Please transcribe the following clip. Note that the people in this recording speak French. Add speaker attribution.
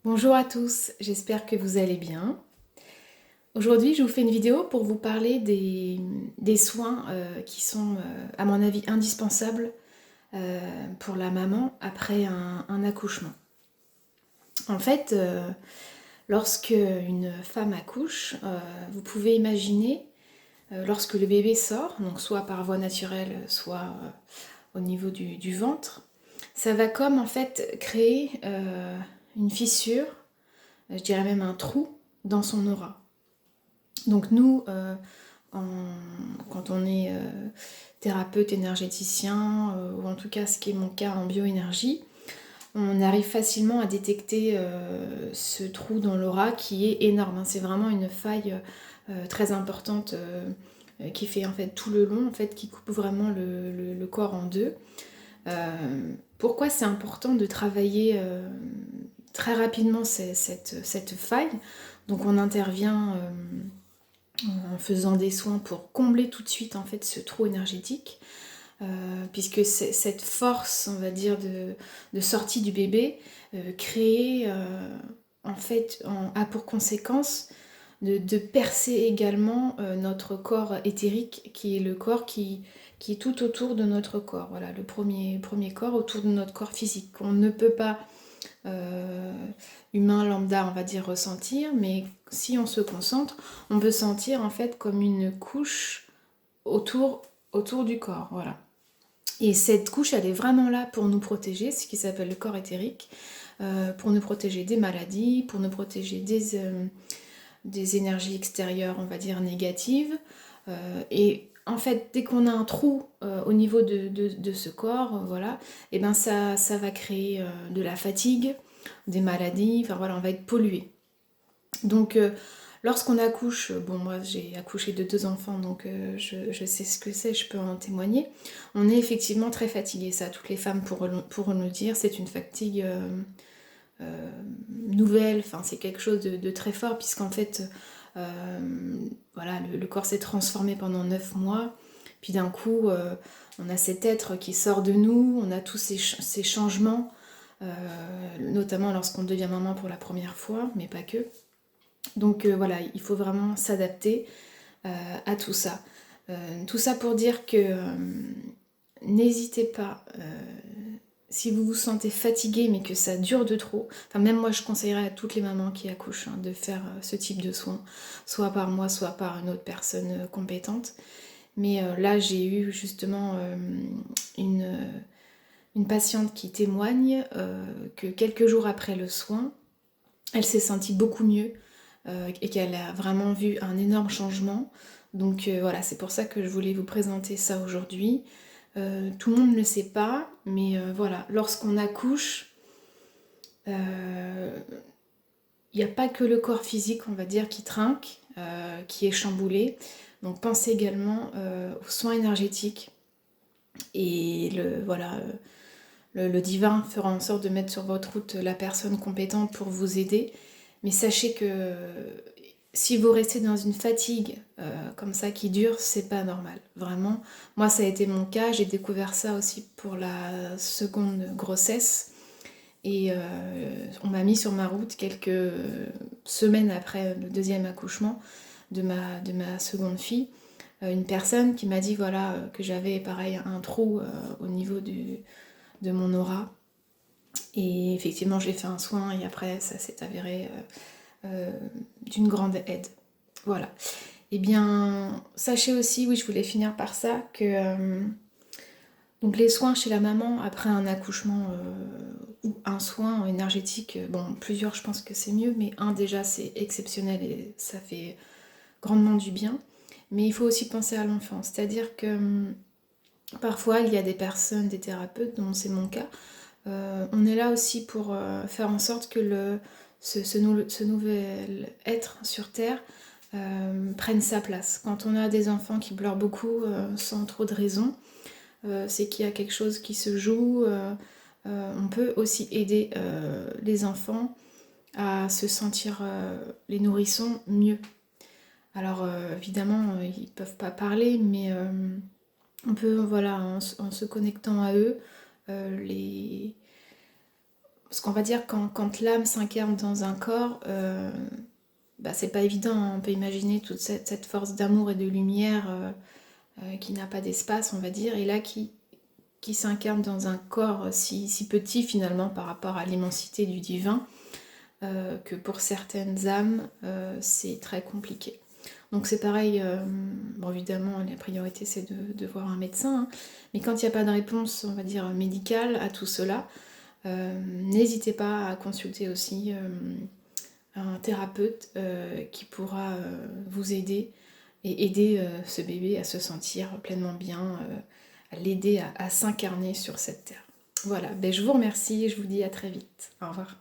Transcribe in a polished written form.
Speaker 1: Bonjour à tous, j'espère que vous allez bien. Aujourd'hui, je vous fais une vidéo pour vous parler des soins qui sont, à mon avis, indispensables pour la maman après un accouchement. En fait, lorsque une femme accouche, vous pouvez imaginer, lorsque le bébé sort, donc soit par voie naturelle, soit au niveau du ventre, ça va comme en fait créer une fissure, je dirais même un trou dans son aura. Donc nous, quand on est thérapeute énergéticien, ou en tout cas ce qui est mon cas en bioénergie, on arrive facilement à détecter ce trou dans l'aura qui est énorme, hein. C'est vraiment une faille très importante qui fait en fait tout le long, en fait, qui coupe vraiment le corps en deux. Pourquoi c'est important de travailler très rapidement cette faille? Donc on intervient en faisant des soins pour combler tout de suite en fait ce trou énergétique, puisque cette force, on va dire, de sortie du bébé crée en fait a pour conséquence de percer également notre corps éthérique, qui est le corps qui est tout autour de notre corps. Voilà, le premier corps autour de notre corps physique. On ne peut pas euh, humain lambda, on va dire, ressentir, mais si on se concentre, on peut sentir en fait comme une couche autour du corps, voilà. Et cette couche, elle est vraiment là pour nous protéger, ce qui s'appelle le corps éthérique, pour nous protéger des maladies, pour nous protéger des énergies extérieures, on va dire, négatives. Et en fait, dès qu'on a un trou au niveau de ce corps, voilà, et ben ça va créer de la fatigue, des maladies, enfin voilà, on va être pollué. Donc lorsqu'on accouche, bon moi j'ai accouché de 2 enfants, donc je sais ce que c'est, je peux en témoigner, on est effectivement très fatigué, ça toutes les femmes pourront le dire, c'est une fatigue nouvelle, enfin c'est quelque chose de très fort, puisqu'en fait voilà, le corps s'est transformé pendant 9 mois, puis d'un coup on a cet être qui sort de nous, on a tous ces changements, notamment lorsqu'on devient maman pour la première fois, mais pas que. Donc voilà, il faut vraiment s'adapter à tout ça. Tout ça pour dire que n'hésitez pas, si vous vous sentez fatigué mais que ça dure de trop, enfin même moi je conseillerais à toutes les mamans qui accouchent de faire ce type de soins, soit par moi, soit par une autre personne compétente. Mais là j'ai eu justement une, une patiente qui témoigne que quelques jours après le soin, elle s'est sentie beaucoup mieux et qu'elle a vraiment vu un énorme changement. Donc voilà, c'est pour ça que je voulais vous présenter ça aujourd'hui. Tout le monde ne le sait pas, mais voilà, lorsqu'on accouche, il n'y a pas que le corps physique, on va dire, qui trinque, qui est chamboulé. Donc pensez également aux soins énergétiques. Et voilà, le divin fera en sorte de mettre sur votre route la personne compétente pour vous aider. Mais sachez que si vous restez dans une fatigue comme ça qui dure, c'est pas normal. Vraiment, moi ça a été mon cas, j'ai découvert ça aussi pour la seconde grossesse. Et on m'a mis sur ma route quelques semaines après le deuxième accouchement de ma seconde fille, une personne qui m'a dit voilà que j'avais pareil un trou au niveau de mon aura. Et effectivement j'ai fait un soin et après ça s'est avéré d'une grande aide. Voilà. Eh bien, sachez aussi, oui, je voulais finir par ça, que donc les soins chez la maman après un accouchement ou un soin énergétique, bon, plusieurs, je pense que c'est mieux, mais un déjà c'est exceptionnel et ça fait grandement du bien. Mais il faut aussi penser à l'enfant, c'est-à-dire que parfois il y a des personnes, des thérapeutes, dont c'est mon cas, on est là aussi pour faire en sorte que ce nouvel être sur Terre prenne sa place. Quand on a des enfants qui pleurent beaucoup sans trop de raison, c'est qu'il y a quelque chose qui se joue. On peut aussi aider les enfants à se sentir, les nourrissons, mieux. Alors évidemment, ils ne peuvent pas parler, mais on peut, voilà, en se connectant à eux, les Parce qu'on va dire quand l'âme s'incarne dans un corps, c'est pas évident, hein. On peut imaginer toute cette force d'amour et de lumière qui n'a pas d'espace, on va dire, et là qui s'incarne dans un corps si petit finalement par rapport à l'immensité du divin, que pour certaines âmes, c'est très compliqué. Donc c'est pareil, bon évidemment la priorité c'est de voir un médecin, hein, mais quand il n'y a pas de réponse, on va dire, médicale à tout cela, n'hésitez pas à consulter aussi un thérapeute qui pourra vous aider et aider ce bébé à se sentir pleinement bien, à l'aider à s'incarner sur cette terre. Voilà, je vous remercie et je vous dis à très vite. Au revoir.